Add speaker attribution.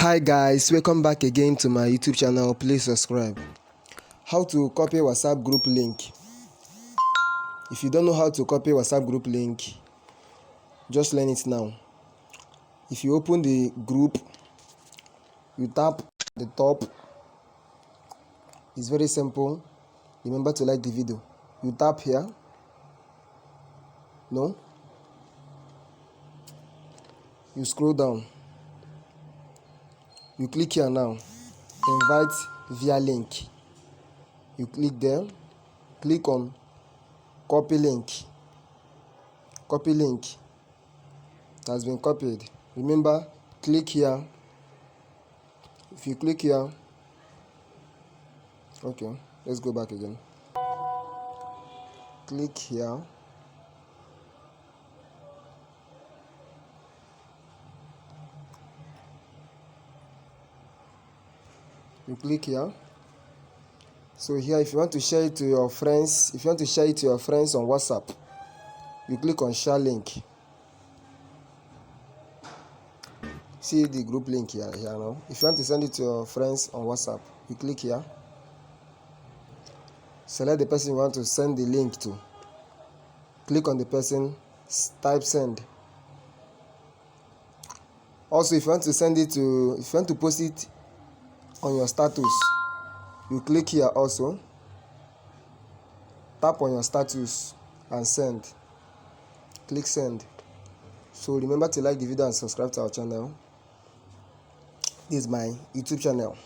Speaker 1: Hi guys, welcome back again to my YouTube channel. Please subscribe. How to copy WhatsApp group link. If you don't know how to copy WhatsApp group link, just learn it now. If you open the group, you tap the top. It's very simple. Remember to like the video. You tap here. No. You scroll down. You click here now. Invite via link. You click there. Click on copy link. Copy link. It has been copied. Remember, click here. If you click here, okay, let's go back again. Click here. You click here. So here, if you want to share it to your friends, on WhatsApp, you click on share link. See the group link here now. If you want to send it to your friends on WhatsApp, you click here. Select the person you want to send the link to. Click on the person, type send. Also, if you want to post it on your status, you click here also. Tap on your status and send. Click send. So remember to like the video and subscribe to our channel. This is my YouTube channel.